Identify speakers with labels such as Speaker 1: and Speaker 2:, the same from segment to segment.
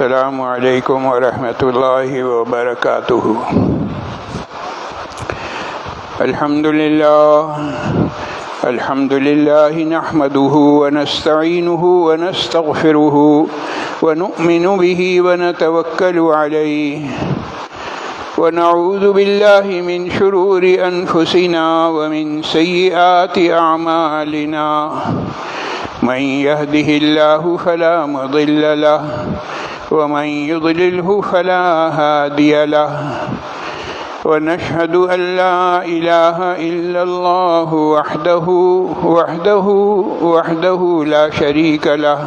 Speaker 1: السلام علیکم ورحمۃ اللہ وبرکاتہ۔ الحمد للہ نحمده ونستعینه ونستغفره ونؤمن به ونتوکل علیہ ونعوذ باللہ من شرور انفسنا ومن سیئات اعمالنا، من يهده الله فلا مضل له ومن يضلله فلا هادي له، ونشهد أن لا إله إلا الله وحده لا شريك له،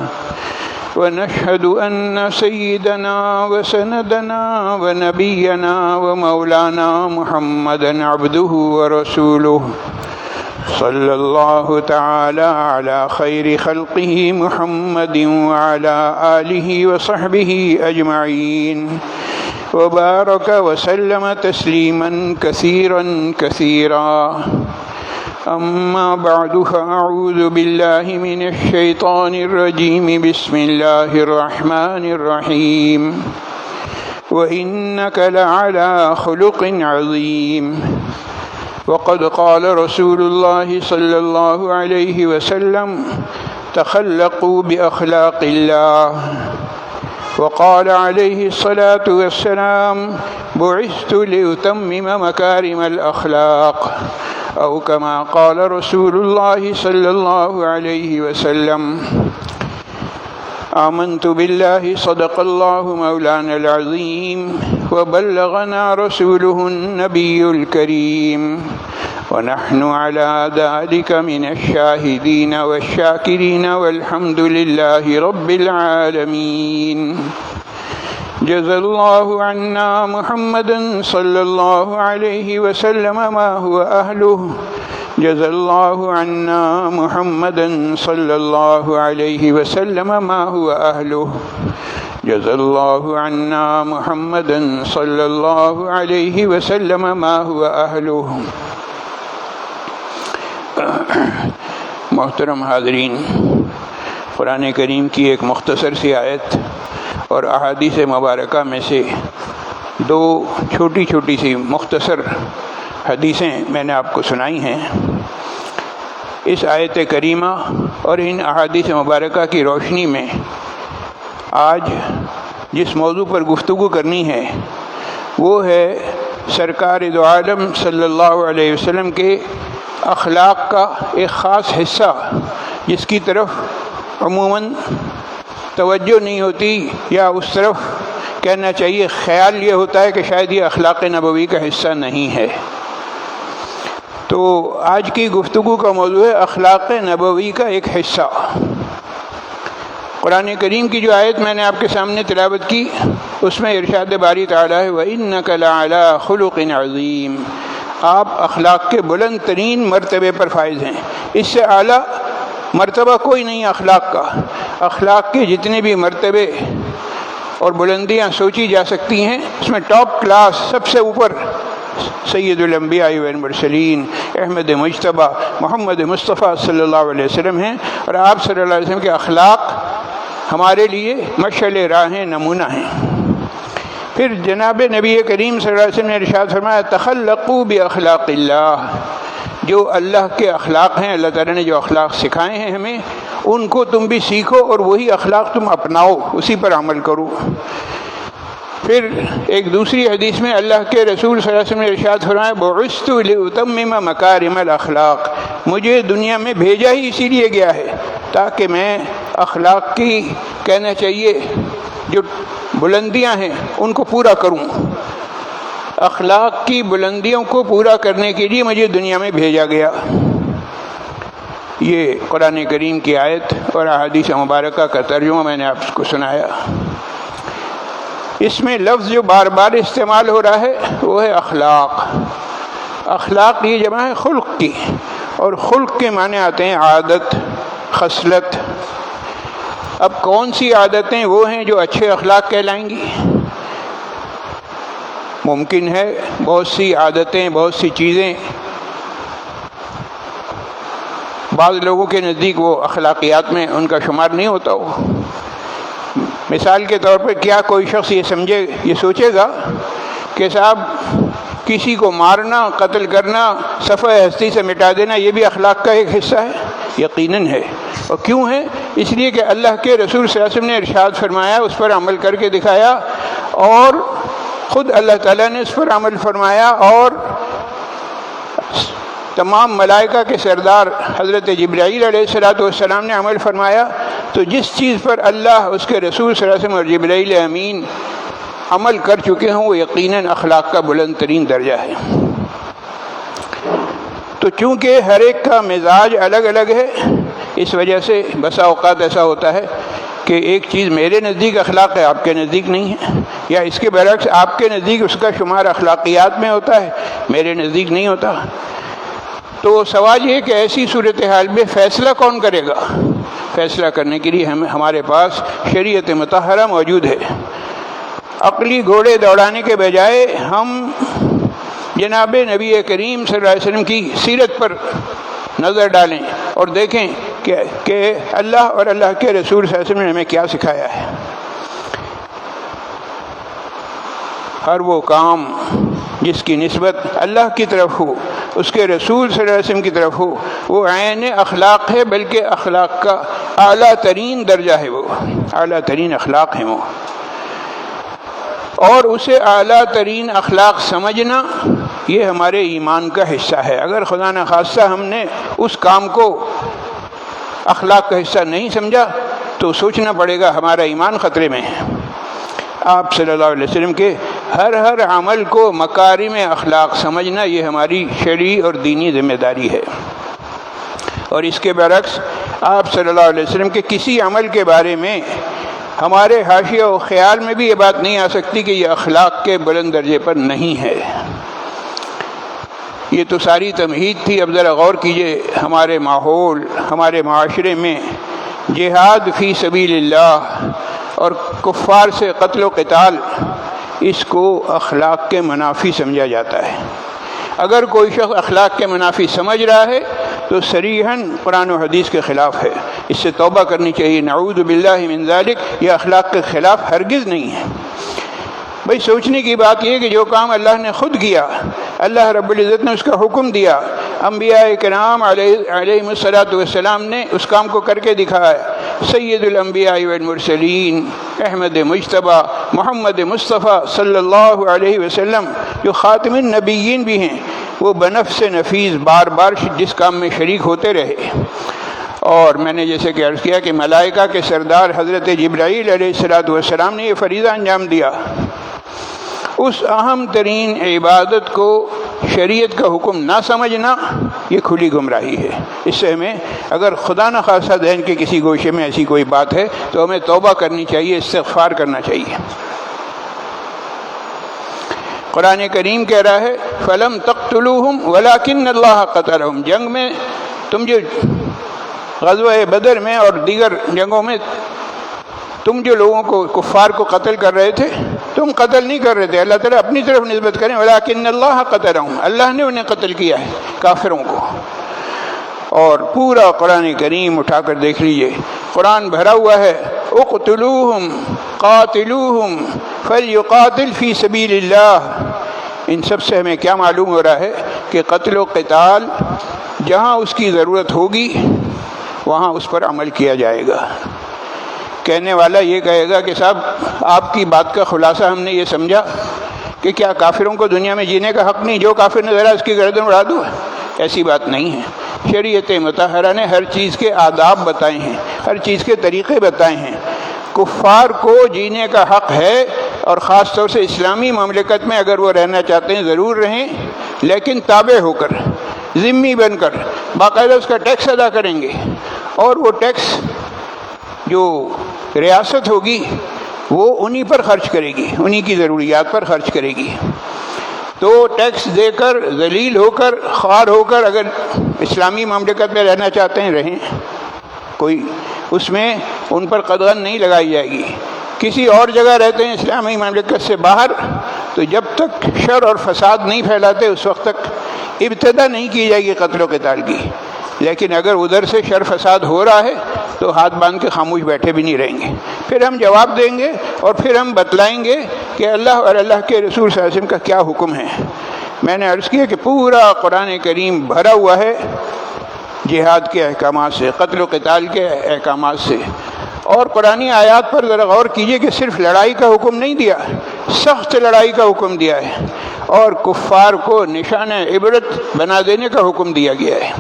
Speaker 1: ونشهد أن سيدنا وسندنا ونبينا ومولانا محمدا عبده ورسوله، صلی اللہ تعالی علی خیر خلقہ محمد وعلی آلہ وصحبہ اجمعین، وبارک وسلم تسلیما کثیرا کثیرا۔ اما بعد فاعوذ باللہ من الشیطان الرجیم، بسم اللہ الرحمن الرحیم، وإنک لعلی خلق عظیم۔ وقد قال رسول الله صلى الله عليه وسلم تخلقوا بأخلاق الله، وقال عليه الصلاة والسلام بعثت لأتمم مكارم الأخلاق، أو كما قال رسول الله صلى الله عليه وسلم۔ آمنت بالله صدق الله مولانا العظيم، وبلغنا رسوله النبي الكريم، ونحن على ذلك من الشاهدين والشاكرين، والحمد لله رب العالمين۔ جزا الله عنا محمدا صلى الله عليه وسلم ما هو أهله، جزا الله عنا محمدا صلى الله عليه وسلم ما هو أهله، جزا الله عنا محمدا صلى الله عليه وسلم ما هو أهله۔ محترم حاضرین، قرآن کریم کی ایک مختصر سی آیت اور احادیث مبارکہ میں سے دو چھوٹی چھوٹی سی مختصر حدیثیں میں نے آپ کو سنائی ہیں۔ اس آیت کریمہ اور ان احادیث مبارکہ کی روشنی میں آج جس موضوع پر گفتگو کرنی ہے وہ ہے سرکار دو عالم صلی اللہ علیہ وسلم کے اخلاق کا ایک خاص حصہ جس کی طرف عموماً توجہ نہیں ہوتی، یا اس طرف کہنا چاہیے خیال یہ ہوتا ہے کہ شاید یہ اخلاق نبوی کا حصہ نہیں ہے۔ تو آج کی گفتگو کا موضوع ہے اخلاق نبوی کا ایک حصہ۔ قرآن کریم کی جو آیت میں نے آپ کے سامنے تلاوت کی اس میں ارشاد باری تعالیٰ ہے وَإِنَّكَ لَعَلَىٰ خُلُقٍ عَظِيمٍ، آپ اخلاق کے بلند ترین مرتبے پر فائز ہیں۔ اس سے اعلیٰ مرتبہ کوئی نہیں اخلاق کا۔ اخلاق کے جتنے بھی مرتبے اور بلندیاں سوچی جا سکتی ہیں اس میں ٹاپ کلاس سب سے اوپر سید الانبیاء والمرسلین احمد مجتبیٰ محمد مصطفیٰ صلی اللہ علیہ وسلم ہیں، اور آپ صلی اللہ علیہ وسلم کے اخلاق ہمارے لیے مشعل راہ نمونہ ہیں۔ پھر جناب نبی کریم صلی اللہ علیہ وسلم نے ارشاد فرمایا تخلقوا باخلاق اللہ، جو اللہ کے اخلاق ہیں، اللہ تعالیٰ نے جو اخلاق سکھائے ہیں ہمیں ان کو تم بھی سیکھو اور وہی اخلاق تم اپناؤ، اسی پر عمل کرو۔ پھر ایک دوسری حدیث میں اللہ کے رسول صلی اللہ علیہ وسلم نے ارشاد فرمایا بعثت لأتمم مکارم الاخلاق، مجھے دنیا میں بھیجا ہی اسی لیے گیا ہے تاکہ میں اخلاق کی کہنا چاہیے جو بلندیاں ہیں ان کو پورا کروں۔ اخلاق کی بلندیوں کو پورا کرنے کے لیے مجھے دنیا میں بھیجا گیا۔ یہ قرآن کریم کی آیت اور احادیث مبارکہ کا ترجمہ میں نے آپ کو سنایا۔ اس میں لفظ جو بار بار استعمال ہو رہا ہے وہ ہے اخلاق۔ اخلاق یہ جمع ہے خلق کی، اور خلق کے معنی آتے ہیں عادت، خصلت۔ اب کون سی عادتیں وہ ہیں جو اچھے اخلاق کہلائیں گی؟ ممکن ہے بہت سی عادتیں، بہت سی چیزیں بعض لوگوں کے نزدیک وہ اخلاقیات میں ان کا شمار نہیں ہوتا ہو، مثال کے طور پر کیا کوئی شخص یہ سوچے گا کہ صاحب کسی کو مارنا، قتل کرنا، صفحہ ہستی سے مٹا دینا یہ بھی اخلاق کا ایک حصہ ہے؟ یقیناً ہے۔ اور کیوں ہے؟ اس لیے کہ اللہ کے رسول صلی اللہ علیہ وسلم نے ارشاد فرمایا، اس پر عمل کر کے دکھایا، اور خود اللہ تعالیٰ نے اس پر عمل فرمایا، اور تمام ملائکہ کے سردار حضرت جبرائیل علیہ السلام نے عمل فرمایا۔ تو جس چیز پر اللہ، اس کے رسول صلی اللہ علیہ وسلم اور جبرائیل امین عمل کر چکے ہوں وہ یقیناً اخلاق کا بلند ترین درجہ ہے۔ تو چونکہ ہر ایک کا مزاج الگ الگ ہے، اس وجہ سے بسا اوقات ایسا ہوتا ہے کہ ایک چیز میرے نزدیک اخلاق ہے، آپ کے نزدیک نہیں ہے، یا اس کے برعکس آپ کے نزدیک اس کا شمار اخلاقیات میں ہوتا ہے، میرے نزدیک نہیں ہوتا۔ تو سوال یہ کہ ایسی صورتحال میں فیصلہ کون کرے گا؟ فیصلہ کرنے کے لیے ہمارے پاس شریعت مطہرہ موجود ہے۔ عقلی گھوڑے دوڑانے کے بجائے ہم جناب نبی کریم صلی اللہ علیہ وسلم کی سیرت پر نظر ڈالیں اور دیکھیں کہ اللہ اور اللہ کے رسول صلی اللہ علیہ وسلم نے ہمیں کیا سکھایا ہے۔ ہر وہ کام جس کی نسبت اللہ کی طرف ہو، اس کے رسول صلی اللہ علیہ وسلم کی طرف ہو، وہ عین اخلاق ہے، بلکہ اخلاق کا اعلیٰ ترین درجہ ہے، وہ اعلیٰ ترین اخلاق ہیں وہ۔ اور اسے اعلیٰ ترین اخلاق سمجھنا یہ ہمارے ایمان کا حصہ ہے۔ اگر خدا نخواستہ ہم نے اس کام کو اخلاق کا حصہ نہیں سمجھا تو سوچنا پڑے گا ہمارا ایمان خطرے میں ہے۔ آپ صلی اللہ علیہ وسلم کے ہر عمل کو مکارم اخلاق سمجھنا یہ ہماری شرعی اور دینی ذمہ داری ہے۔ اور اس کے برعکس آپ صلی اللہ علیہ وسلم کے کسی عمل کے بارے میں ہمارے حاشیہ و خیال میں بھی یہ بات نہیں آ سکتی کہ یہ اخلاق کے بلند درجے پر نہیں ہے۔ یہ تو ساری تمہید تھی۔ اب ذرا غور کیجئے، ہمارے ماحول، ہمارے معاشرے میں جہاد فی سبیل اللہ اور کفار سے قتل و قتال، اس کو اخلاق کے منافی سمجھا جاتا ہے۔ اگر کوئی شخص اخلاق کے منافی سمجھ رہا ہے تو صریحاً قرآن و حدیث کے خلاف ہے، اس سے توبہ کرنی چاہیے۔ نعوذ باللہ من ذالک، یہ اخلاق کے خلاف ہرگز نہیں ہے۔ بھئی سوچنے کی بات یہ کہ جو کام اللہ نے خود کیا، اللہ رب العزت نے اس کا حکم دیا، انبیاء کرام علیہم السلام نے اس کام کو کر کے دکھایا۔ سید الانبیاء والمرسلین احمد مجتبیٰ محمد مصطفیٰ صلی اللہ علیہ وسلم جو خاتم النبیین بھی ہیں، وہ بنفس نفیس بار بار جس کام میں شریک ہوتے رہے۔ اور میں نے جیسے کہ عرض کیا کہ ملائکہ کے سردار حضرت جبرائیل علیہ السلام نے یہ فریضہ انجام دیا۔ اس اہم ترین عبادت کو شریعت کا حکم نہ سمجھنا یہ کھلی گمراہی ہے۔ اس سے ہمیں اگر خدا نخواستہ ذہن کے کسی گوشے میں ایسی کوئی بات ہے تو ہمیں توبہ کرنی چاہیے، استغفار کرنا چاہیے۔ قرآن کریم کہہ رہا ہے فَلَمْ تَقْتُلُوهُمْ وَلَكِنَّ اللَّهَ قَتَلَهُمْ، جنگ میں تم جو غزوہ بدر میں اور دیگر جنگوں میں تم جو لوگوں کو کفار کو قتل کر رہے تھے، تم قتل نہیں کر رہے تھے، اللہ تعالیٰ اپنی طرف نسبت کریں وَلَكِنَّ اللَّهَ قَتَلَهُمْ، اللہ نے انہیں قتل کیا ہے کافروں کو۔ اور پورا قرآن کریم اٹھا کر دیکھ لیجئے، قرآن بھرا ہوا ہے اقتلوہم قاتلوہم فلیقاتل فی سبیل اللہ۔ ان سب سے ہمیں کیا معلوم ہو رہا ہے کہ قتل و قتال جہاں اس کی ضرورت ہوگی وہاں اس پر عمل کیا جائے گا۔ کہنے والا یہ کہے گا کہ صاحب آپ کی بات کا خلاصہ ہم نے یہ سمجھا کہ کیا کافروں کو دنیا میں جینے کا حق نہیں، جو کافر نظر آ اس کی گردن اڑا دو؟ ایسی بات نہیں ہے۔ شریعت مطہرہ نے ہر چیز کے آداب بتائے ہیں، ہر چیز کے طریقے بتائے ہیں۔ کفار کو جینے کا حق ہے، اور خاص طور سے اسلامی مملکت میں اگر وہ رہنا چاہتے ہیں ضرور رہیں، لیکن تابع ہو کر، ذمہ بن کر، باقاعدہ اس کا ٹیکس ادا کریں گے، اور وہ ٹیکس جو ریاست ہوگی وہ انہی پر خرچ کرے گی، انہی کی ضروریات پر خرچ کرے گی۔ تو ٹیکس دے کر، ذلیل ہو کر، خوار ہو کر اگر اسلامی مملکت میں رہنا چاہتے ہیں رہیں، کوئی اس میں ان پر قدغن نہیں لگائی جائے گی۔ کسی اور جگہ رہتے ہیں اسلامی مملکت سے باہر، تو جب تک شر اور فساد نہیں پھیلاتے اس وقت تک ابتدا نہیں کی جائے گی قتل و قتال کی۔ لیکن اگر ادھر سے شر فساد ہو رہا ہے تو ہاتھ باندھ کے خاموش بیٹھے بھی نہیں رہیں گے، پھر ہم جواب دیں گے اور پھر ہم بتلائیں گے کہ اللہ اور اللہ کے رسول صلی اللہ علیہ وسلم کا کیا حکم ہے۔ میں نے عرض کیا کہ پورا قرآن کریم بھرا ہوا ہے جہاد کے احکامات سے، قتل و قتال کے احکامات سے، اور قرآنی آیات پر ذرا غور کیجئے کہ صرف لڑائی کا حکم نہیں دیا، سخت لڑائی کا حکم دیا ہے، اور کفار کو نشان عبرت بنا دینے کا حکم دیا گیا ہے۔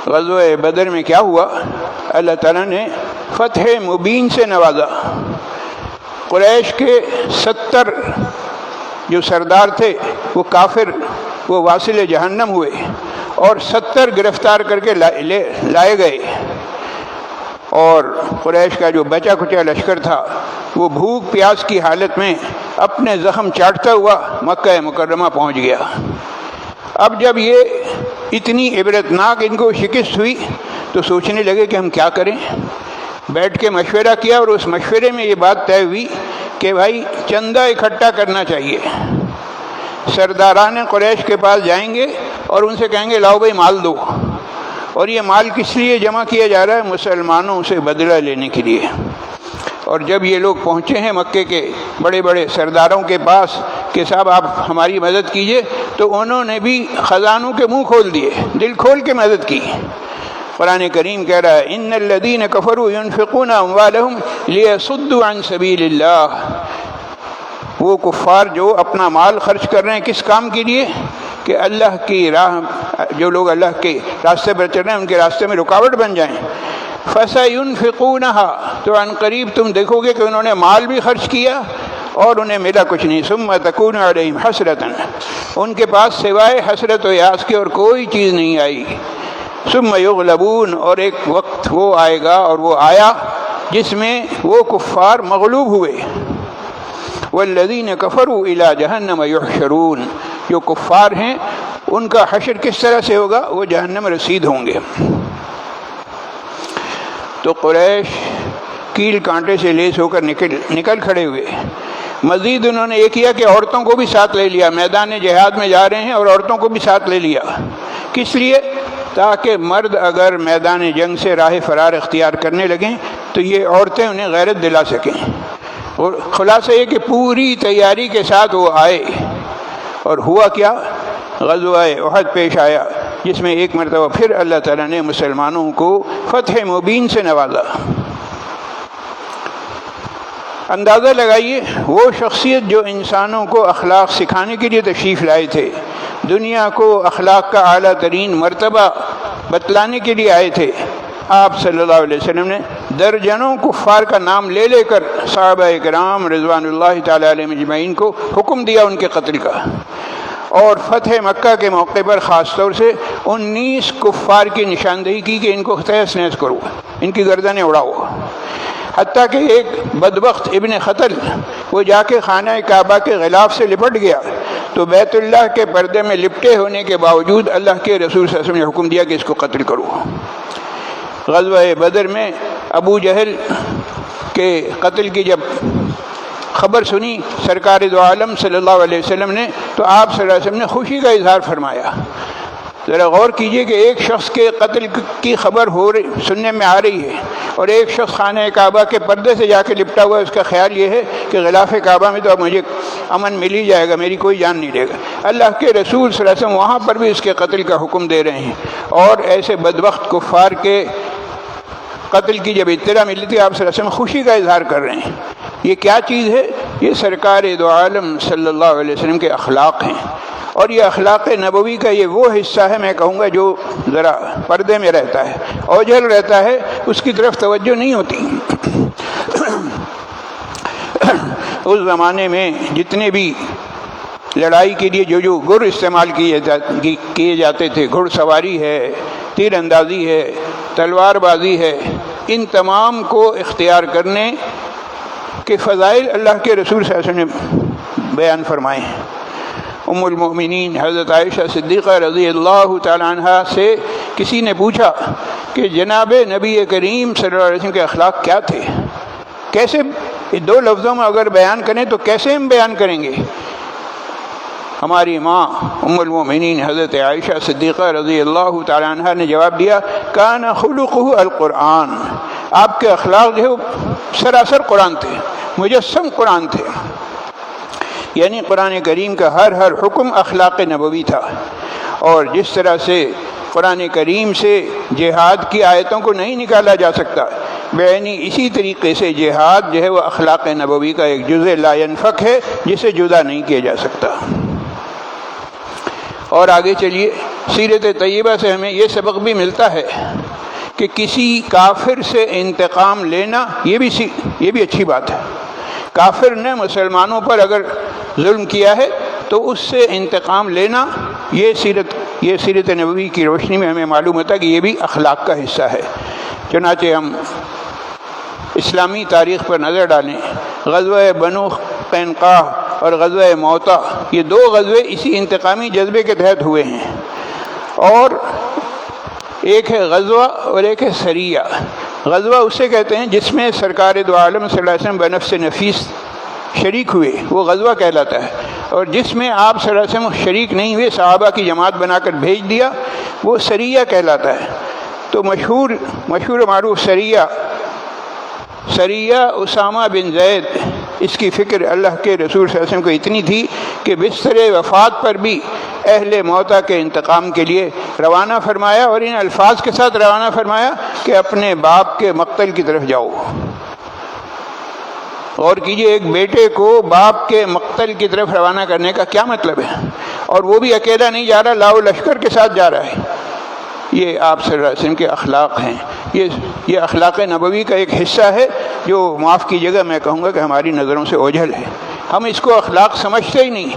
Speaker 1: غزوہ بدر میں کیا ہوا؟ اللہ تعالیٰ نے فتح مبین سے نوازا۔ قریش کے 70 جو سردار تھے وہ کافر، وہ واصل جہنم ہوئے، اور 70 گرفتار کر کے لائے گئے، اور قریش کا جو بچا کچا لشکر تھا وہ بھوک پیاس کی حالت میں اپنے زخم چاٹتا ہوا مکہ مکرمہ پہنچ گیا۔ اب جب یہ اتنی عبرتناک ان کو شکست ہوئی تو سوچنے لگے کہ ہم کیا کریں۔ بیٹھ کے مشورہ کیا، اور اس مشورے میں یہ بات طے ہوئی کہ بھائی چندہ اکٹھا کرنا چاہیے۔ سرداران قریش کے پاس جائیں گے اور ان سے کہیں گے لاؤ بھائی مال دو، اور یہ مال کس لیے جمع کیا جا رہا ہے؟ مسلمانوں سے بدلہ لینے کے لیے۔ اور جب یہ لوگ پہنچے ہیں مکے کے بڑے بڑے سرداروں کے پاس کہ صاحب آپ ہماری مدد کیجئے، تو انہوں نے بھی خزانوں کے منہ کھول دیے، دل کھول کے مدد کی۔ قرآن کریم کہہ رہا ہے ان الذین کفروا ينفقون اموالهم لیصدوا عن سبیل اللہ، وہ کفار جو اپنا مال خرچ کر رہے ہیں کس کام کے لیے؟ کہ اللہ کی راہ، جو لوگ اللہ کے راستے پر چل رہے ہیں ان کے راستے میں رکاوٹ بن جائیں۔ فَسَيُنْفِقُونَهَا، تو عن قریب تم دیکھو گے کہ انہوں نے مال بھی خرچ کیا اور انہیں ملا کچھ نہیں۔ ثُمَّ تَكُونُ عَلَيْهِمْ حَسْرَةً، ان کے پاس سوائے حسرت و یاس کے اور کوئی چیز نہیں آئی۔ ثُمَّ يُغْلَبُونَ، اور ایک وقت وہ آئے گا اور وہ آیا جس میں وہ کفار مغلوب ہوئے۔ وَالَّذِينَ كَفَرُوا إِلَى جَهَنَّمَ يُحْشَرُونَ، جو کفار ہیں ان کا حشر کس طرح سے ہوگا؟ وہ جہنم رسید ہوں گے۔ تو قریش کیل کانٹے سے لیس ہو کر نکل کھڑے ہوئے۔ مزید انہوں نے یہ کیا کہ عورتوں کو بھی ساتھ لے لیا، میدان جہاد میں جا رہے ہیں اور عورتوں کو بھی ساتھ لے لیا۔ کس لیے؟ تاکہ مرد اگر میدان جنگ سے راہ فرار اختیار کرنے لگیں تو یہ عورتیں انہیں غیرت دلا سکیں۔ اور خلاصہ یہ کہ پوری تیاری کے ساتھ وہ آئے، اور ہوا کیا؟ غزوہ احد پیش آیا، جس میں ایک مرتبہ پھر اللہ تعالیٰ نے مسلمانوں کو فتح مبین سے نوازا۔ اندازہ لگائیے، وہ شخصیت جو انسانوں کو اخلاق سکھانے کے لیے تشریف لائے تھے، دنیا کو اخلاق کا اعلیٰ ترین مرتبہ بتلانے کے لیے آئے تھے، آپ صلی اللہ علیہ وسلم نے درجنوں کفار کا نام لے لے کر صحابہ کرام رضوان اللہ تعالی علیہم اجمعین کو حکم دیا ان کے قتل کا، اور فتح مکہ کے موقع پر خاص طور سے 19 کفار کی نشاندہی کی کہ ان کو تہس نہس کرو، ان کی گردنیں اڑاؤ۔ حتیٰ کہ ایک بدبخت ابن خطل وہ جا کے خانہ کعبہ کے غلاف سے لپٹ گیا، تو بیت اللہ کے پردے میں لپٹے ہونے کے باوجود اللہ کے رسول صلی اللہ علیہ وسلم نے حکم دیا کہ اس کو قتل کرو۔ غزوہ بدر میں ابو جہل کے قتل کی جب خبر سنی سرکار دو عالم صلی اللہ علیہ وسلم نے، تو آپ صلی اللہ علیہ وسلم نے خوشی کا اظہار فرمایا۔ ذرا غور کیجئے کہ ایک شخص کے قتل کی خبر سننے میں آ رہی ہے، اور ایک شخص خانہ کعبہ کے پردے سے جا کے لپٹا ہوا ہے، اس کا خیال یہ ہے کہ غلاف کعبہ میں تو اب مجھے امن مل ہی جائے گا، میری کوئی جان نہیں لے گا۔ اللہ کے رسول صلی اللہ علیہ وسلم وہاں پر بھی اس کے قتل کا حکم دے رہے ہیں، اور ایسے بدبخت کفار کے قتل کی جب اطلاع ملی تھی آپ صلی اللہ علیہ وسلم خوشی کا اظہار کر رہے ہیں۔ یہ کیا چیز ہے؟ یہ سرکار دو عالم صلی اللہ علیہ وسلم کے اخلاق ہیں، اور یہ اخلاق نبوی کا یہ وہ حصہ ہے، میں کہوں گا، جو ذرا پردے میں رہتا ہے، اوجھل رہتا ہے، اس کی طرف توجہ نہیں ہوتی۔ اس زمانے میں جتنے بھی لڑائی کے لیے جو گر استعمال کیے جاتے تھے، گھڑ سواری ہے، تیر اندازی ہے، تلوار بازی ہے، ان تمام کو اختیار کرنے کے فضائل اللہ کے رسول صلی اللہ علیہ وسلم نے بیان فرمائے ہیں۔ ام المؤمنین حضرت عائشہ صدیقہ رضی اللہ تعالی عنہا سے کسی نے پوچھا کہ جناب نبی کریم صلی اللہ علیہ وسلم کے اخلاق کیا تھے، کیسے دو لفظوں میں اگر بیان کریں تو کیسے ہم بیان کریں گے؟ ہماری ماں ام المومنین حضرت عائشہ صدیقہ رضی اللہ تعالی عنہ نے جواب دیا، کان خلقہ القرآن، آپ کے اخلاق جو ہے وہ سراسر قرآن تھے، مجسم قرآن تھے، یعنی قرآن کریم کا ہر حکم اخلاق نبوی تھا۔ اور جس طرح سے قرآن کریم سے جہاد کی آیتوں کو نہیں نکالا جا سکتا، یعنی اسی طریقے سے جہاد جو ہے وہ اخلاق نبوی کا ایک جزء لا ينفک ہے جسے جدا نہیں کیا جا سکتا۔ اور آگے چلیے، سیرت طیبہ سے ہمیں یہ سبق بھی ملتا ہے کہ کسی کافر سے انتقام لینا یہ بھی اچھی بات ہے۔ کافر نے مسلمانوں پر اگر ظلم کیا ہے تو اس سے انتقام لینا، یہ سیرت نبوی کی روشنی میں ہمیں معلوم ہوتا ہے کہ یہ بھی اخلاق کا حصہ ہے۔ چنانچہ ہم اسلامی تاریخ پر نظر ڈالیں، غزوہ بنو قینقاع اور غزوہ موطا، یہ دو غزوے اسی انتقامی جذبے کے تحت ہوئے ہیں، اور ایک ہے غزوہ اور ایک ہے سریہ۔ غزوہ اسے کہتے ہیں جس میں سرکار دو عالم صلی اللہ علیہ وسلم بنفس نفیس شریک ہوئے، وہ غزوہ کہلاتا ہے، اور جس میں آپ صلی اللہ علیہ وسلم شریک نہیں ہوئے، صحابہ کی جماعت بنا کر بھیج دیا، وہ سریہ کہلاتا ہے۔ تو مشہور معروف سریہ اسامہ بن زید، اس کی فکر اللہ کے رسول صلی اللہ علیہ وسلم کو اتنی تھی کہ بستر وفات پر بھی اہل موتا کے انتقام کے لیے روانہ فرمایا، اور ان الفاظ کے ساتھ روانہ فرمایا کہ اپنے باپ کے مقتل کی طرف جاؤ۔ غور کیجئے، ایک بیٹے کو باپ کے مقتل کی طرف روانہ کرنے کا کیا مطلب ہے، اور وہ بھی اکیلا نہیں جا رہا، لاؤ لشکر کے ساتھ جا رہا ہے۔ یہ آپ صلی اللہ علیہ وسلم کے اخلاق ہیں، یہ اخلاق نبوی کا ایک حصہ ہے جو معاف کیجیے گا میں کہوں گا کہ ہماری نظروں سے اوجھل ہے۔ ہم اس کو اخلاق سمجھتے ہی نہیں،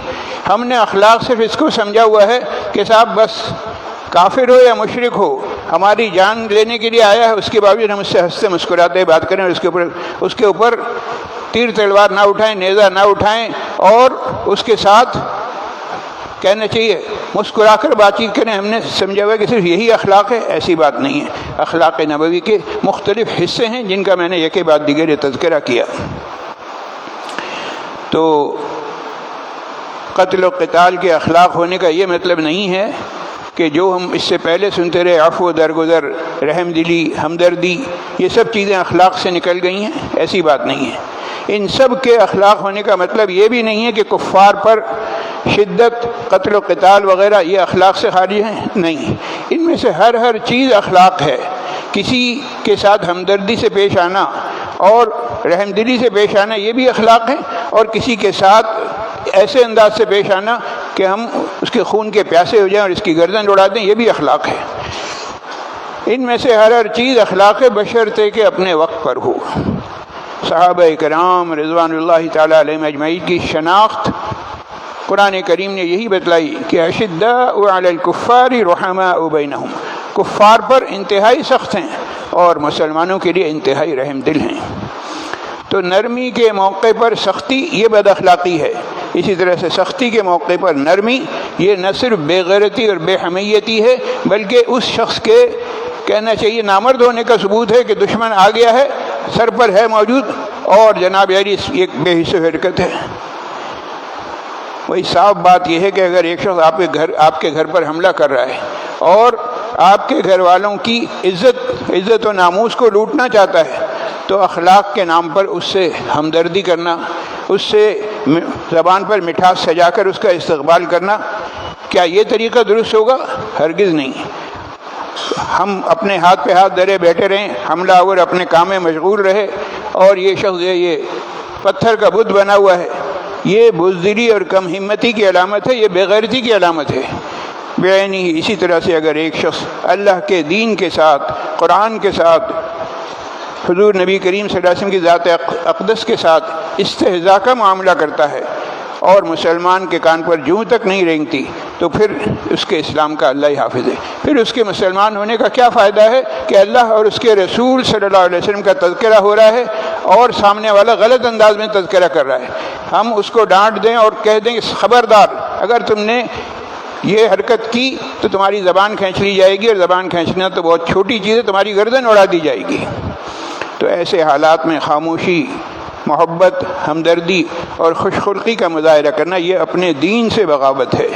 Speaker 1: ہم نے اخلاق صرف اس کو سمجھا ہوا ہے کہ صاحب بس کافر ہو یا مشرک ہو، ہماری جان لینے کے لیے آیا ہے، اس کے باوجود ہم اس سے ہنستے مسکراتے بات کریں، اور اس کے اوپر تیر تلوار نہ اٹھائیں، نیزہ نہ اٹھائیں، اور اس کے ساتھ کہنا چاہیے مسکرا کر بات چیت کریں۔ ہم نے سمجھا ہوا کہ صرف یہی اخلاق ہے، ایسی بات نہیں ہے۔ اخلاق نبوی کے مختلف حصے ہیں جن کا میں نے یکے بعد دیگر تذکرہ کیا۔ تو قتل و قتال کے اخلاق ہونے کا یہ مطلب نہیں ہے کہ جو ہم اس سے پہلے سنتے رہے، عفو، درگزر، رحم دلی، ہمدردی، یہ سب چیزیں اخلاق سے نکل گئی ہیں، ایسی بات نہیں ہے۔ ان سب کے اخلاق ہونے کا مطلب یہ بھی نہیں ہے کہ کفار پر شدت، قتل و قتال وغیرہ یہ اخلاق سے خارج ہیں، نہیں، ان میں سے ہر چیز اخلاق ہے۔ کسی کے ساتھ ہمدردی سے پیش آنا اور رحم دلی سے پیش آنا یہ بھی اخلاق ہے، اور کسی کے ساتھ ایسے انداز سے پیش آنا کہ ہم اس کے خون کے پیاسے ہو جائیں اور اس کی گردن اڑا دیں، یہ بھی اخلاق ہے۔ ان میں سے ہر چیز اخلاق ہے، بشرطے کہ اپنے وقت پر ہو۔ صحابہ کرام رضوان اللہ تعالیٰ علیہم اجمعین کی شناخت قرآن کریم نے یہی بتلائی کہ اشداء علی الکفار رحماء بینہم، کفار پر انتہائی سخت ہیں اور مسلمانوں کے لیے انتہائی رحم دل ہیں۔ تو نرمی کے موقع پر سختی یہ بد اخلاقی ہے، اسی طرح سے سختی کے موقع پر نرمی یہ نہ صرف بے غیرتی اور بے حمیتی ہے، بلکہ اس شخص کے کہنا چاہیے نامرد ہونے کا ثبوت ہے کہ دشمن آ گیا ہے، سر پر ہے موجود، اور جناب یاری ایک بے حس حرکت ہے۔ وہی صاف بات یہ ہے کہ اگر ایک شخص آپ کے گھر پر حملہ کر رہا ہے اور آپ کے گھر والوں کی عزت و ناموس کو لوٹنا چاہتا ہے، تو اخلاق کے نام پر اس سے ہمدردی کرنا، اس سے زبان پر مٹھاس سجا کر اس کا استقبال کرنا، کیا یہ طریقہ درست ہوگا؟ ہرگز نہیں۔ ہم اپنے ہاتھ پہ ہاتھ دھرے بیٹھے رہیں، حملہ آور اپنے کام میں مشغول رہے، اور یہ شخص یہ پتھر کا بت بنا ہوا ہے، یہ بزدلی اور کم ہمتی کی علامت ہے، یہ بے غیرتی کی علامت ہے۔ بعینی اسی طرح سے اگر ایک شخص اللہ کے دین کے ساتھ، قرآن کے ساتھ، حضور نبی کریم صلی اللہ علیہ وسلم کی ذات اقدس کے ساتھ استہزاء کا معاملہ کرتا ہے اور مسلمان کے کان پر جوں تک نہیں رینگتی، تو پھر اس کے اسلام کا اللہ ہی حافظ ہے۔ پھر اس کے مسلمان ہونے کا کیا فائدہ ہے کہ اللہ اور اس کے رسول صلی اللہ علیہ وسلم کا تذکرہ ہو رہا ہے اور سامنے والا غلط انداز میں تذکرہ کر رہا ہے، ہم اس کو ڈانٹ دیں اور کہہ دیں کہ خبردار، اگر تم نے یہ حرکت کی تو تمہاری زبان کھینچ لی جائے گی، اور زبان کھینچنا تو بہت چھوٹی چیز ہے، تمہاری گردن اڑا دی جائے گی۔ تو ایسے حالات میں خاموشی محبت، ہمدردی اور خوش خلقی کا مظاہرہ کرنا، یہ اپنے دین سے بغاوت ہے۔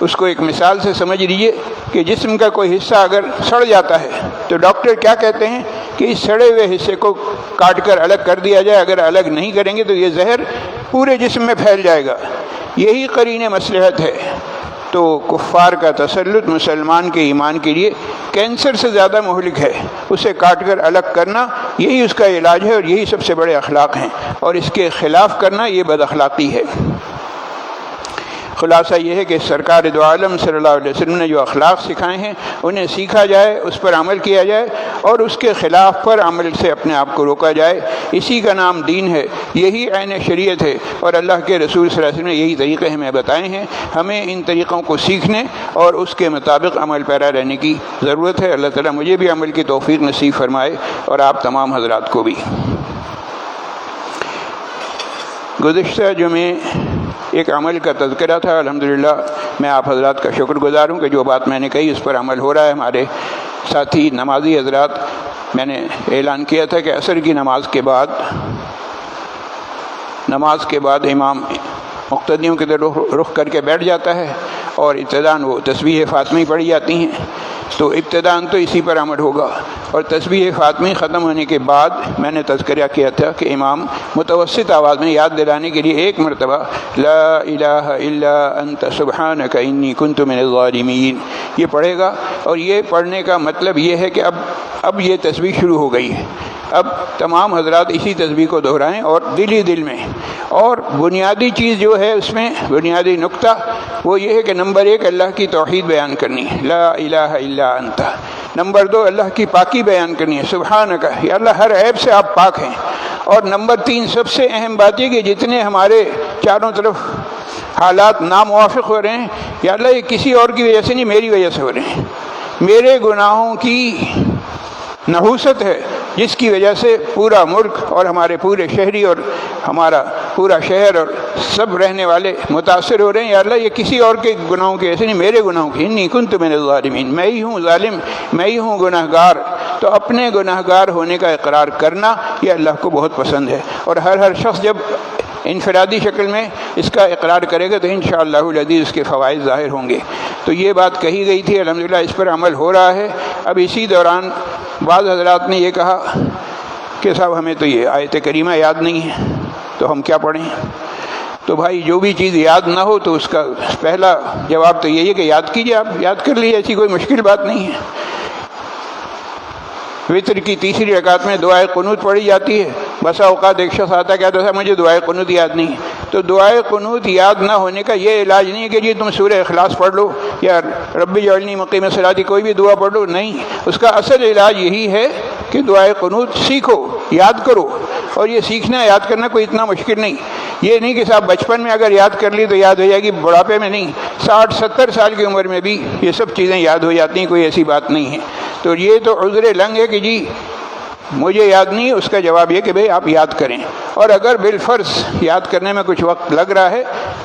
Speaker 1: اس کو ایک مثال سے سمجھ لیجئے کہ جسم کا کوئی حصہ اگر سڑ جاتا ہے تو ڈاکٹر کیا کہتے ہیں کہ اس سڑے ہوئے حصے کو کاٹ کر الگ کر دیا جائے، اگر الگ نہیں کریں گے تو یہ زہر پورے جسم میں پھیل جائے گا۔ یہی قرین مصلحت ہے۔ تو کفار کا تسلط مسلمان کے ایمان کے لیے کینسر سے زیادہ مہلک ہے، اسے کاٹ کر الگ کرنا یہی اس کا علاج ہے، اور یہی سب سے بڑے اخلاق ہیں، اور اس کے خلاف کرنا یہ بد اخلاقی ہے۔ خلاصہ یہ ہے کہ سرکار دو عالم صلی اللہ علیہ وسلم نے جو اخلاق سکھائے ہیں انہیں سیکھا جائے، اس پر عمل کیا جائے، اور اس کے خلاف پر عمل سے اپنے آپ کو روکا جائے۔ اسی کا نام دین ہے، یہی عین شریعت ہے، اور اللہ کے رسول صلی اللہ علیہ وسلم نے یہی طریقے ہمیں بتائے ہیں۔ ہمیں ان طریقوں کو سیکھنے اور اس کے مطابق عمل پیرا رہنے کی ضرورت ہے۔ اللہ تعالیٰ مجھے بھی عمل کی توفیق نصیب فرمائے، اور آپ تمام حضرات کو بھی۔ گزشتہ جمعے ایک عمل کا تذکرہ تھا، الحمدللہ میں آپ حضرات کا شکر گزار ہوں کہ جو بات میں نے کہی اس پر عمل ہو رہا ہے۔ ہمارے ساتھی نمازی حضرات، میں نے اعلان کیا تھا کہ عصر کی نماز کے بعد امام مقتدیوں کی طرف رخ کر کے بیٹھ جاتا ہے، اور ابتداً وہ تسبیح فاطمی پڑھی جاتی ہیں، تو ابتداً تو اسی پر عمل ہوگا، اور تسبیح فاطمی ختم ہونے کے بعد میں نے تذکرہ کیا تھا کہ امام متوسط آواز میں یاد دلانے کے لیے ایک مرتبہ لا الہ الا انت سبحانک انی کنت من الظالمین یہ پڑھے گا، اور یہ پڑھنے کا مطلب یہ ہے کہ اب یہ تسبیح شروع ہو گئی ہے، اب تمام حضرات اسی تسبیح کو دہرائیں، اور دل ہی دل میں۔ اور بنیادی چیز جو ہے اس میں، بنیادی نقطہ وہ یہ ہے کہ نمبر 1 اللہ کی توحید بیان کرنی ہے، لا الہ الا انت۔ نمبر 2 اللہ کی پاکی بیان کرنی ہے، سبحانک، یا اللہ ہر عیب سے آپ پاک ہیں۔ اور نمبر 3 سب سے اہم بات یہ کہ جتنے ہمارے چاروں طرف حالات ناموافق ہو رہے ہیں، یا اللہ یہ کسی اور کی وجہ سے نہیں، میری وجہ سے ہو رہے ہیں، میرے گناہوں کی نحوست ہے جس کی وجہ سے پورا ملک اور ہمارے پورے شہری اور ہمارا پورا شہر اور سب رہنے والے متاثر ہو رہے ہیں۔ یا اللہ یہ کسی اور کے گناہوں کی ایسے نہیں، میرے گناہوں کی، انی کنت من الظالمین، میں ہی ہوں ظالم، میں ہی ہوں گناہ گار۔ تو اپنے گناہ گار ہونے کا اقرار کرنا یہ اللہ کو بہت پسند ہے، اور ہر شخص جب انفرادی شکل میں اس کا اقرار کرے گا تو انشاءاللہ العزیز اس کے فوائد ظاہر ہوں گے۔ تو یہ بات کہی گئی تھی، الحمدللہ اس پر عمل ہو رہا ہے۔ اب اسی دوران بعض حضرات نے یہ کہا کہ صاحب ہمیں تو یہ آیت کریمہ یاد نہیں ہے، تو ہم کیا پڑھیں؟ تو بھائی جو بھی چیز یاد نہ ہو تو اس کا پہلا جواب تو یہی ہے کہ یاد کیجئے، آپ یاد کر لیجیے، ایسی کوئی مشکل بات نہیں ہے۔ وتر کی تیسری رکعت میں دعائے قنوت پڑھی جاتی ہے، بسا اوقات ایک شخص آتا کہتا تھا مجھے دعائے قنوت یاد نہیں ہے، تو دعائے قنوت یاد نہ ہونے کا یہ علاج نہیں ہے کہ جی تم سورہ اخلاص پڑھ لو یا رب اجعلنی مقیم الصلاۃ کوئی بھی دعا پڑھ لو، نہیں، اس کا اصل علاج یہی ہے کہ دعائے قنوت سیکھو، یاد کرو، اور یہ سیکھنا یاد کرنا کوئی اتنا مشکل نہیں۔ یہ نہیں کہ صاحب بچپن میں اگر یاد کر لی تو یاد ہو جائے گی، بڑھاپے میں نہیں، 60-70 سال کی عمر میں بھی یہ سب چیزیں یاد ہو جاتی ہیں، کوئی ایسی بات نہیں ہے۔ تو یہ تو عذر لنگ ہے کہ جی مجھے یاد نہیں، اس کا جواب یہ کہ بھئی آپ یاد کریں، اور اگر بالفرض یاد کرنے میں کچھ وقت لگ رہا ہے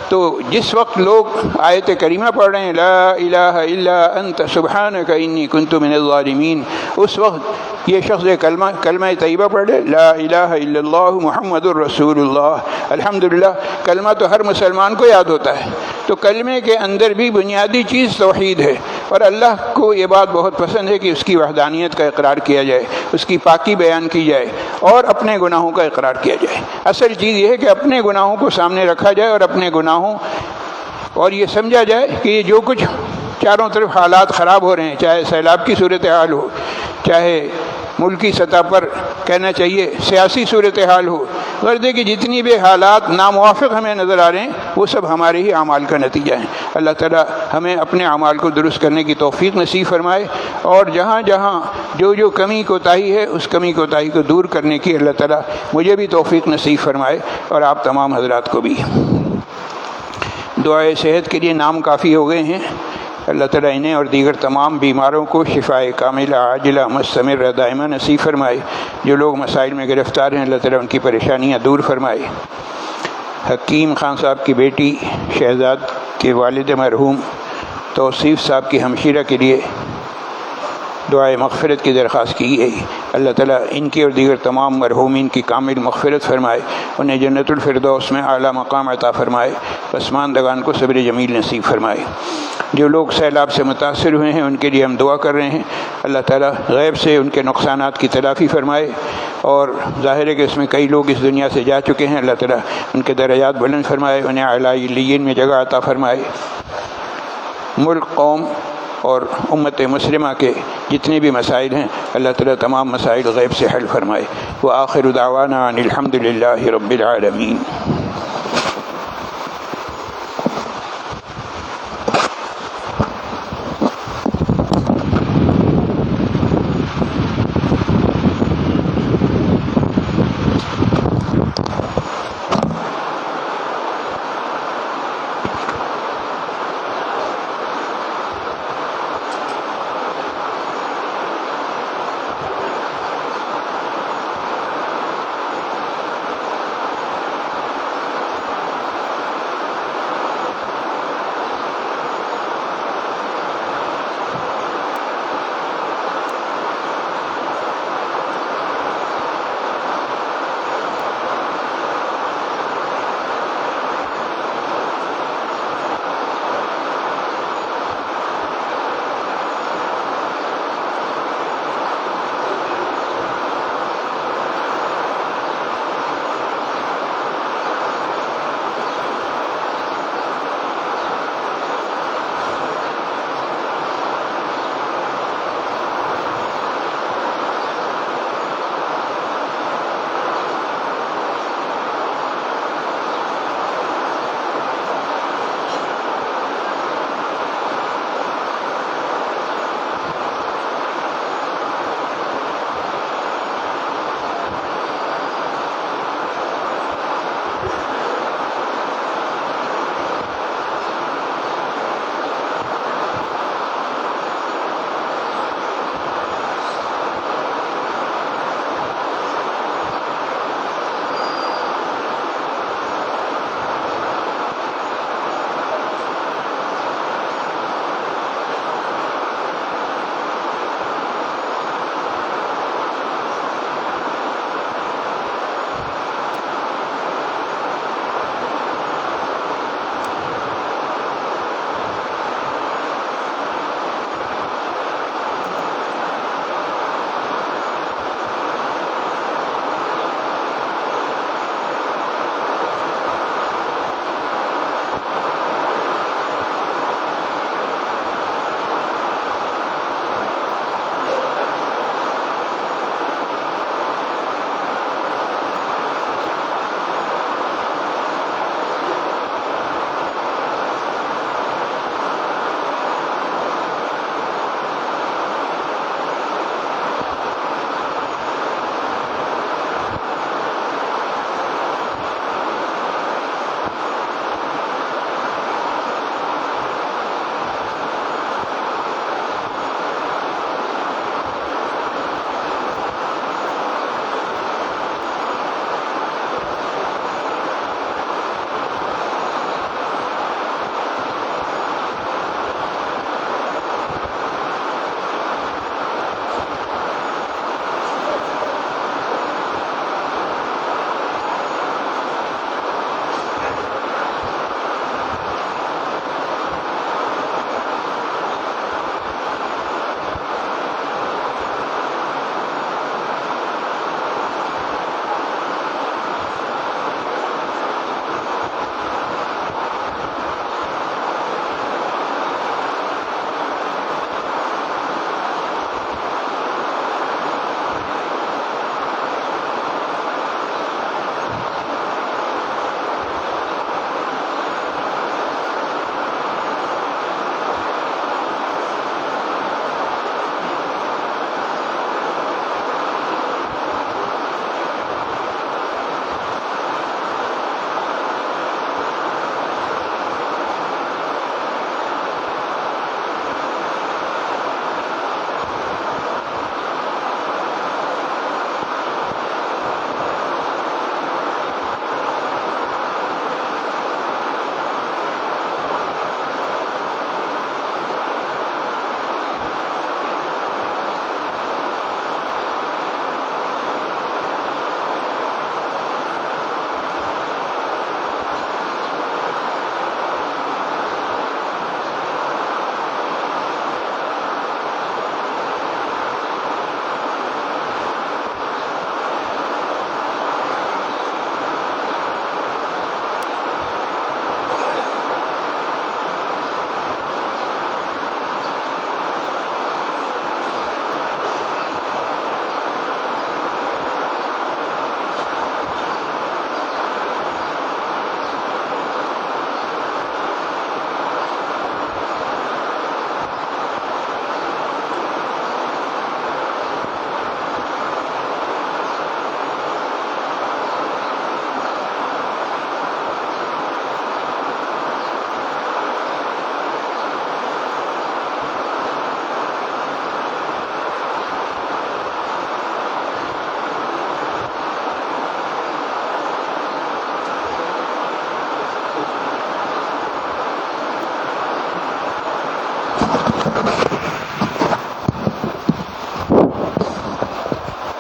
Speaker 1: تو جس وقت لوگ آیت کریمہ پڑھ رہے ہیں لا الہ الا انت سبحانک انی کنت من الظالمین، اس وقت یہ شخص کلمہ طیبہ پڑھ لے، لا الہ الا اللہ محمد الرسول اللہ۔ الحمدللہ کلمہ تو ہر مسلمان کو یاد ہوتا ہے، تو کلمے کے اندر بھی بنیادی چیز توحید ہے، اور اللہ کو یہ بات بہت پسند ہے کہ اس کی وحدانیت کا اقرار کیا جائے، اس کی پاکی بیان کی جائے، اور اپنے گناہوں کا اقرار کیا جائے۔ اصل چیز یہ ہے کہ اپنے گناہوں کو سامنے رکھا جائے، اور اپنے گناہوں اور یہ سمجھا جائے کہ یہ جو کچھ چاروں طرف حالات خراب ہو رہے ہیں، چاہے سیلاب کی صورتحال ہو، چاہے ملکی سطح پر کہنا چاہیے سیاسی صورتحال ہو، غرض ہے کہ جتنی بھی حالات ناموافق ہمیں نظر آ رہے ہیں وہ سب ہمارے ہی اعمال کا نتیجہ ہیں۔ اللہ تعالیٰ ہمیں اپنے اعمال کو درست کرنے کی توفیق نصیب فرمائے، اور جہاں جہاں جو کمی کوتاہی ہے اس کمی کوتاہی کو دور کرنے کی اللہ تعالیٰ مجھے بھی توفیق نصیب فرمائے، اور آپ تمام حضرات کو بھی۔ دعائے صحت کے لیے نام کافی ہو گئے ہیں، اللہ تعالیٰ انہیں اور دیگر تمام بیماروں کو شفائے کاملہ عاجلہ مستمرہ دائمہ نصیب فرمائے۔ جو لوگ مسائل میں گرفتار ہیں اللہ تعالیٰ ان کی پریشانیاں دور فرمائے۔ حکیم خان صاحب کی بیٹی شہزاد کے والد مرحوم توصیف صاحب کی ہمشیرہ کے لیے دعائے مغفرت کی درخواست کی گئی۔ اللہ تعالیٰ ان کی اور دیگر تمام مرحومین کی کامل مغفرت فرمائے، انہیں جنت الفردوس میں اعلیٰ مقام عطا فرمائے، پسماندگان کو صبر جمیل نصیب فرمائے۔ جو لوگ سیلاب سے متاثر ہوئے ہیں ان کے لیے ہم دعا کر رہے ہیں، اللہ تعالیٰ غیب سے ان کے نقصانات کی تلافی فرمائے، اور ظاہر ہے کہ اس میں کئی لوگ اس دنیا سے جا چکے ہیں، اللہ تعالیٰ ان کے درجات بلند فرمائے، انہیں اعلیٰ علیین میں جگہ عطا فرمائے۔ ملک، قوم اور امت مسلمہ کے جتنے بھی مسائل ہیں اللہ تعالیٰ تمام مسائل غیب سے حل فرمائے۔ وآخر دعوانا ان الحمد للہ رب العالمین۔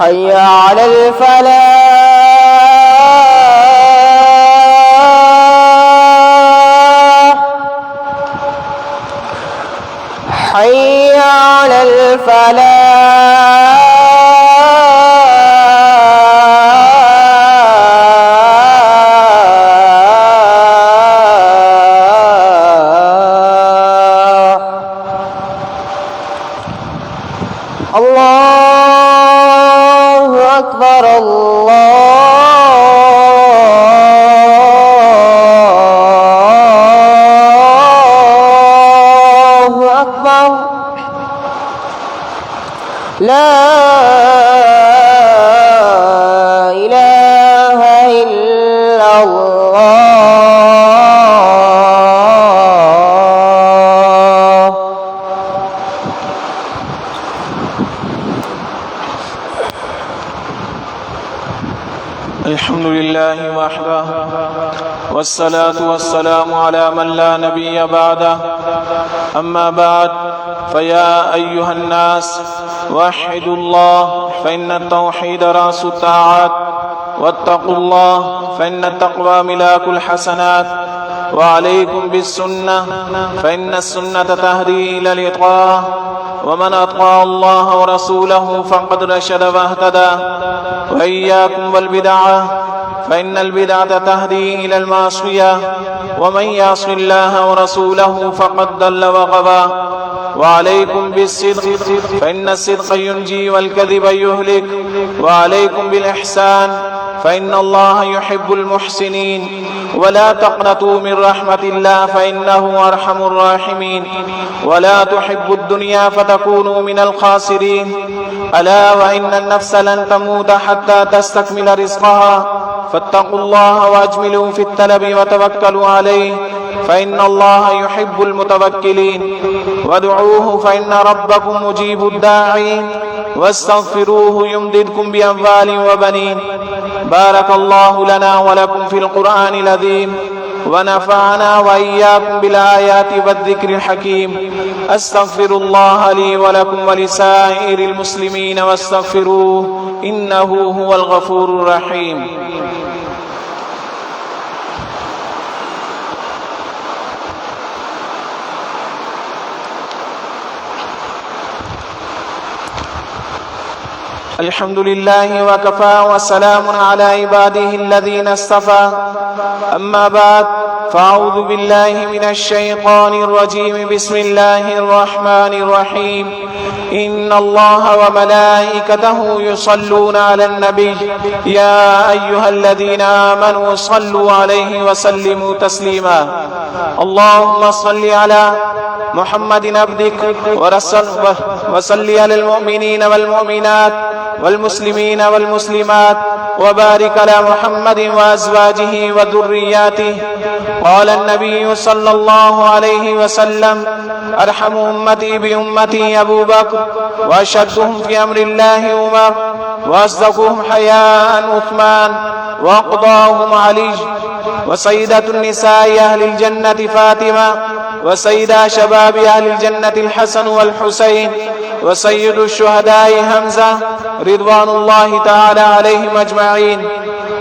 Speaker 2: حي على الفلاح، حي على الفلاح. الله أكبر، الله أكبر، لا إله إلا الله.
Speaker 3: الحمد لله وحده والصلاة والسلام على من لا نبي بعده. أما بعد، فيا أيها الناس وحدوا الله، فإن التوحيد رأس الطاعات واتقوا الله فإن التقوى ملاك الحسنات، وعليكم بالسنة فإن السنة تهدي إلى الإطاعة، ومن أطاع الله ورسوله فقد رشد واهتدى. وإياكم والبدعة فإن البدعة تهدي إلى المعصية، ومن يعص الله ورسوله فقد ضل وغوى. وعليكم بالصدق فإن الصدق ينجي والكذب يهلك. وعليكم بالإحسان فإن الله يحب المحسنين. ولا تقنطوا من رحمة الله فإنه أرحم الراحمين. ولا تحبوا الدنيا فتكونوا من الخاسرين. ألا وإن النفس لن تموت حتى تستكمل رزقها، فاتقوا الله وأجملوا في الطلب وتوكلوا عليه فإن الله يحب المتوكلين. وادعوه فإن ربكم مجيب الداعين، واستغفروه يمددكم بأموال وبنين. بارك الله لنا ولكم في القرآن العظيم، ونفعنا وإياكم بالآيات والذكر الحكيم. أستغفر الله لي ولكم ولسائر المسلمين واستغفروه إنه هو الغفور الرحيم. الحمد لله وكفى وسلام على عباده الذين اصطفى. أما بعد فأعوذ بالله من الشيطان الرجيم. بسم الله الرحمن الرحيم. إن الله وملائكته يصلون على النبي يا أيها الذين آمنوا صلوا عليه وسلموا تسليما. اللهم صل على محمد عبدك ورسولك، وصل على المؤمنين والمؤمنات والمسلمين والمسلمات، وبارك على محمد وأزواجه وذرياته. قال النبي صلى الله عليه وسلم: أرحم أمتي بأمتي أبو بكر، وأشدهم في أمر الله عمر، وأصدقهم حياء عثمان، وأقضاهم علي، وسيدة النساء أهل الجنة فاطمة، وسيدة شباب أهل الجنة الحسن والحسين، وسيد الشهداء حمزة رضوان الله تعالى عليهم أجمعين.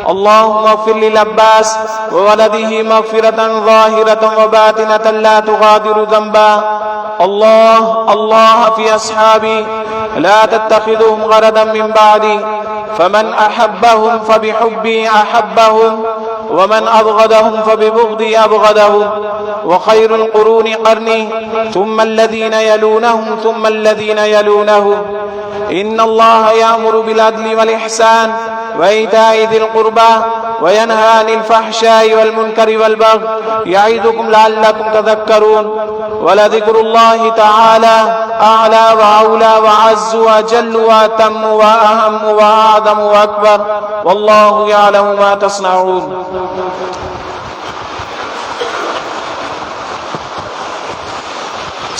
Speaker 3: اللهم اغفر للعباس وولده مغفرة ظاهرة وباطنة لا تغادر ذنبا. الله في أصحابي لا تتخذهم غرضا من بعدي، فمن أحبهم فبحبي أحبهم، ومن أبغضهم فببغضي أبغضهم. وخير القرون قرني، ثم الذين يلونهم ثم الذين يلونهم. إن الله يأمر بالعدل والإحسان وإيتاء ذي القربى وينهى عن الفحشاء والمنكر والبغي يعظكم لعلكم تذكرون. ولذكر الله تعالى أعلى وأولى وأعز وأجل وأتم وأهم وأعظم وأكبر، والله يعلم ما تصنعون.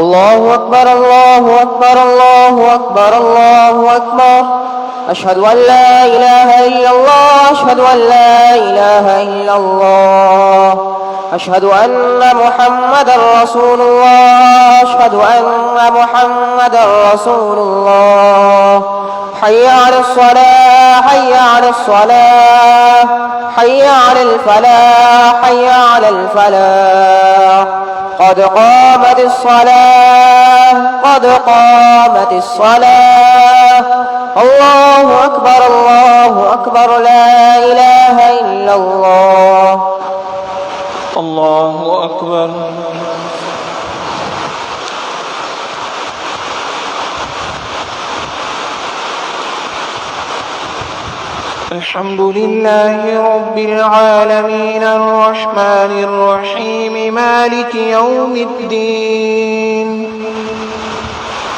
Speaker 2: الله أكبر الله أكبر الله أكبر الله أكبر. أشهد أن لا إله إلا الله أشهد أن لا إله إلا الله أشهد أن محمدا رسول الله أشهد أن محمدا رسول الله. حي على الصلاة حي على الصلاة حي على الفلاح حي على الفلاح. قد قامت الصلاة قد قامت الصلاة. الله أكبر لا إله إلا الله.
Speaker 3: الله أكبر.
Speaker 1: الحمد لله رب العالمين الرحمن الرحيم مالك يوم الدين.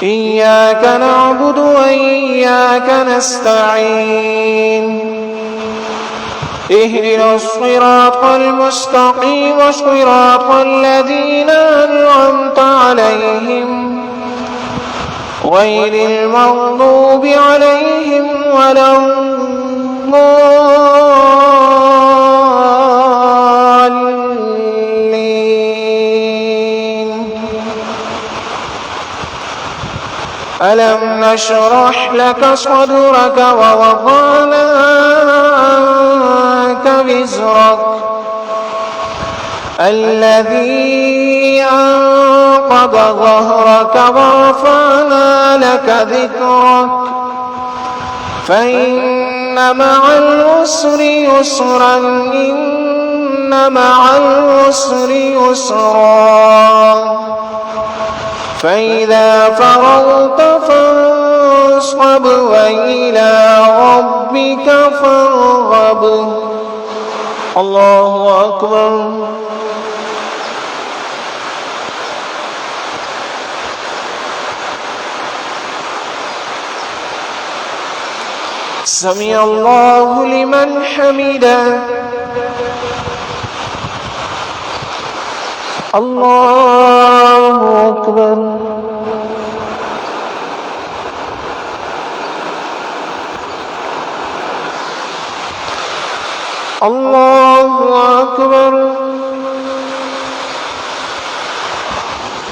Speaker 1: إياك نعبد وإياك نستعين. اهدنا الصراط المستقيم صراط الذين أنعمت عليهم غير المغضوب عليهم ولا الضالين.
Speaker 3: ألم نشرح لك صدرك ووضعنا عنك وزرك الذي أنقض ظهرك ورفعنا لك ذكرك فإن مع العسر يسرا إن مع العسر يسرا فإذا فرغت فانصب وإلى ربك فارغب. الله أكبر. سمع الله لمن حمده. الله أكبر. الله أكبر.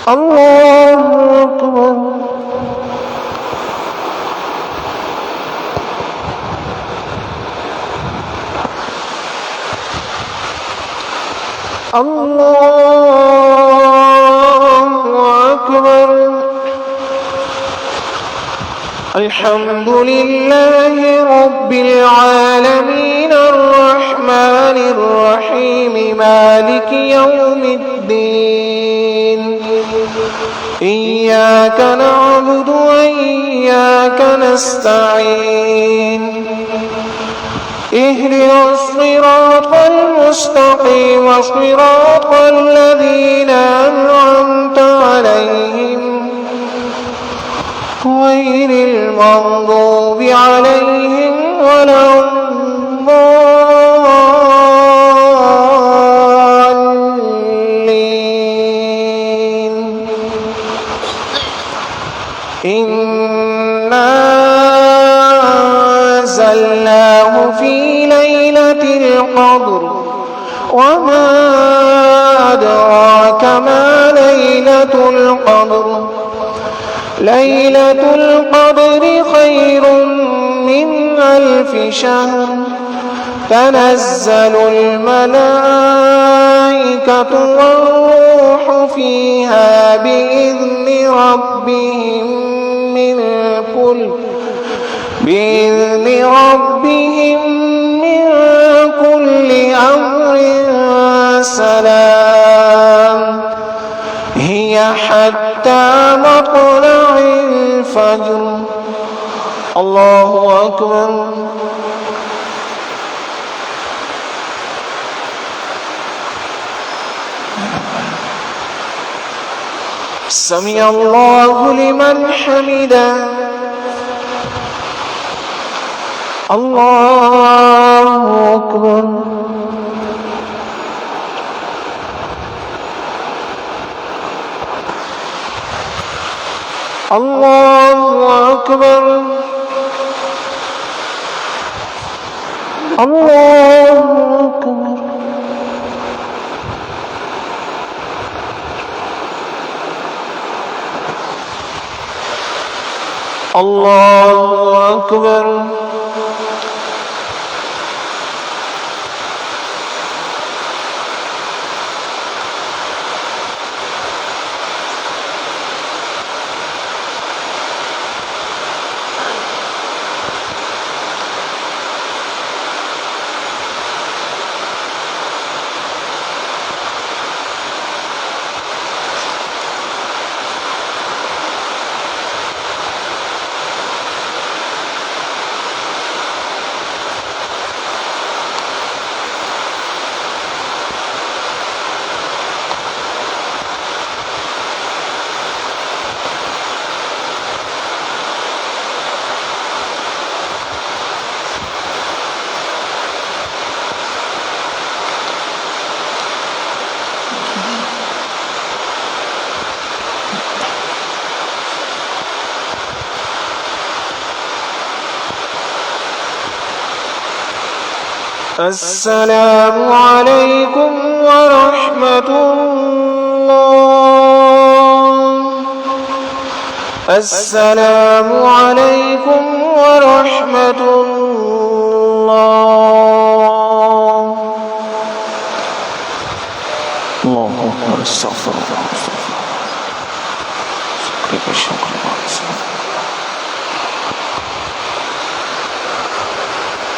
Speaker 3: الله أكبر. الله أكبر. الحمد لله رب العالمين الرحمن الرحيم مالك يوم الدين إياك نعبد وإياك نستعين اهدنا الصراط المستقيم صراط الذين أنعمت عليهم غير المغضوب عليهم ولا الضالين. إنا أنزلناه في ليلة القدر وما أدراك ما ليلة القدر. ليلة القدر خير من 1000 شهر. تنزل الملائكة والروح فيها بإذن ربهم من كل أمر سلام هي حتى مطلع الفجر. الله أكبر. سمع الله لمن حمده. الله أكبر. الله أكبر. الله أكبر. الله أكبر. السلام عليكم ورحمة الله. السلام علیکم ورحمۃ اللہ. اللہ اکبر. استغفر اللہ.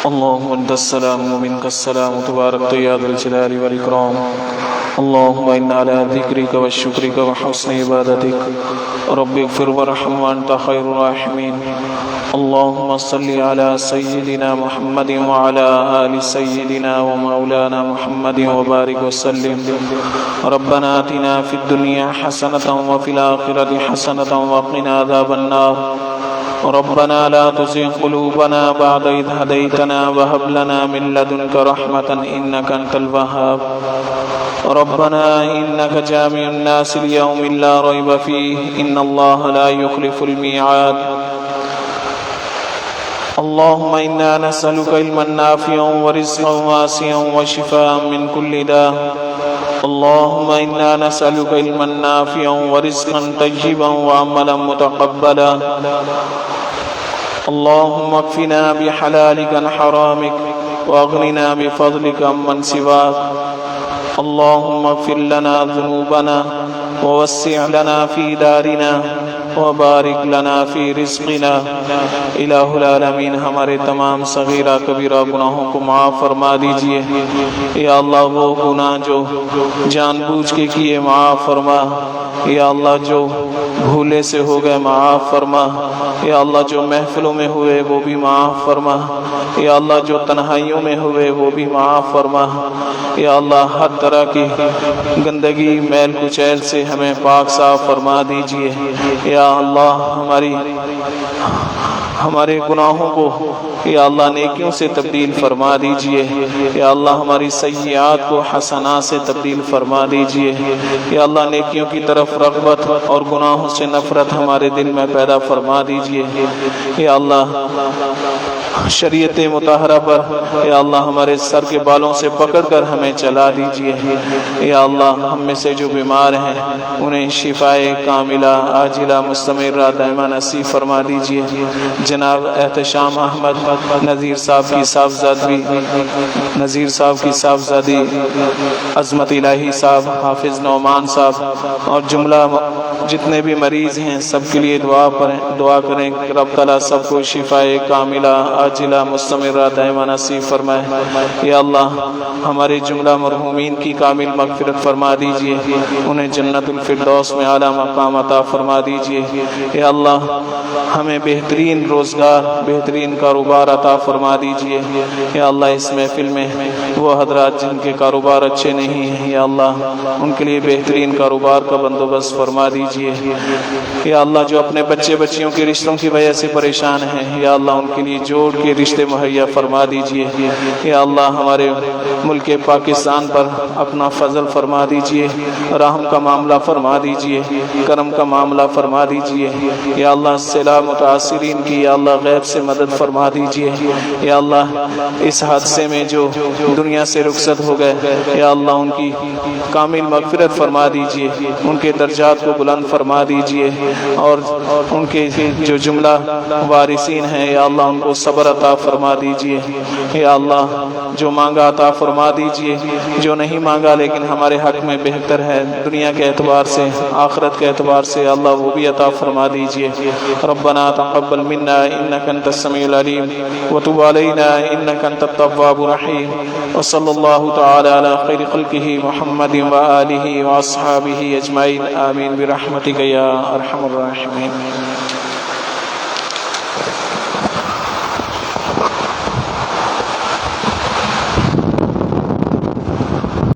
Speaker 3: اللهم انت السلام ومنك السلام تبارك يا ذا الجلال والاكرام. اللهم انا على ذكرك وشكرك وحسن عبادتك. رب اغفر وارحم وانت خير الراحمين. اللهم صل على سيدنا محمد وعلى آل سيدنا ومولانا محمد وبارك وسلم. ربنا آتنا في الدنيا حسنة وفي الآخرة حسنة وقنا عذاب النار. ربنا لا تزغ قلوبنا بعد إذ هديتنا وهب لنا من لدنك رحمة إنك أنت الوهاب. ربنا إنك جامع الناس ليوم لا ريب فيه إن الله لا يخلف الميعاد. اللهم إنا نسألك علما نافعا ورزقا واسعا وشفاء من كل داء. اللهم إنا نسألك علما نافعا ورزقا طيبا وعملا متقبلا. اللهم اكفنا بحلالك عن حرامك واغننا بفضلك عمن سواك. اللهم اغفر لنا ذنوبنا ووسع لنا في دارنا وبارک لنا فی رزقنا. الہ العالمین ہمارے تمام صغیرہ کبیرہ گناہوں کو معاف فرما دیجئے. یا اللہ وہ گناہ جو جان بوجھ کے کیے معاف فرما. یا اللہ جو بھولے سے ہو گئے معاف فرما. یا اللہ جو محفلوں میں ہوئے وہ بھی معاف فرما. یا اللہ جو تنہائیوں میں ہوئے وہ بھی معاف فرما. یا اللہ ہر طرح کی گندگی میل کچیل سے ہمیں پاک صاف فرما دیجئے. یا اللہ ہمارے گناہوں کو یا اللہ نیکیوں سے تبدیل فرما دیجئے. یا اللہ ہماری سیئات کو حسنات سے تبدیل فرما دیجئے. یا اللہ نیکیوں کی طرف رغبت اور گناہوں سے نفرت ہمارے دل میں پیدا فرما دیجئے. یا اللہ شریعت مطہرہ پر یا اللہ ہمارے سر کے بالوں سے پکڑ کر ہمیں چلا دیجئے. یا اللہ ہم میں سے جو بیمار ہیں انہیں شفائے کاملہ عاجلہ مستمرہ دائمہ نصیب فرما دیجئے. جناب احتشام احمد نذیر صاحب کی صاحبزادی عظمت الہی صاحب، حافظ نعمان صاحب اور جملہ جتنے بھی مریض ہیں سب کے لیے دعا کریں کہ رب تعالیٰ سب کو شفائے کاملہ عاجلہ مستمرہ دائمہ نصیب فرمائے. یا اللہ ہمارے جملہ مرحومین کی کامل مغفرت فرما دیجئے. انہیں جنت الفردوس میں اعلیٰ مقام عطا فرما دیجئے. یا اللہ ہمیں بہترین روزگار بہترین کاروبار عطا فرما دیجئے. یا اللہ اس محفل میں وہ حضرات جن کے کاروبار اچھے نہیں ہیں یا اللہ ان کے لیے بہترین کاروبار کا بندوبست فرما دیجئے. یا اللہ جو اپنے بچیوں کے رشتوں کی وجہ سے پریشان ہیں یا اللہ ان کے لیے جوڑ کے رشتے مہیا فرما دیجئے. یا اللہ ہمارے ملک پاکستان پر اپنا فضل فرما دیجئے. رحم کا معاملہ فرما دیجئے. کرم کا معاملہ فرما دیجئے. یا اللہ سیلاب متاثرین کی یا اللہ غیب سے مدد فرما دیجئے. یا اللہ اس حادثے میں جو دنیا سے رخصت ہو گئے یا اللہ ان کی کامل مغفرت فرما دیجئے. ان کے درجات کو بلند فرما دیجئے اور ان کے جو جملہ وارثین ہیں یا اللہ ان کو صبر عطا فرما دیجئے. یا اللہ جو مانگا عطا فرما دیجئے. جو نہیں مانگا لیکن ہمارے حق میں بہتر ہے دنیا کے اعتبار سے آخرت کے اعتبار سے اللہ وہ بھی عطا فرما دیجئے. ربنا تقبل منا انك انت السميع العليم وتب علينا انك انت التواب الرحيم. وصلى الله تعالى على خير خلقه محمد وآله واصحابه اجمعين آمين برحمتك يا ارحم الراحمين.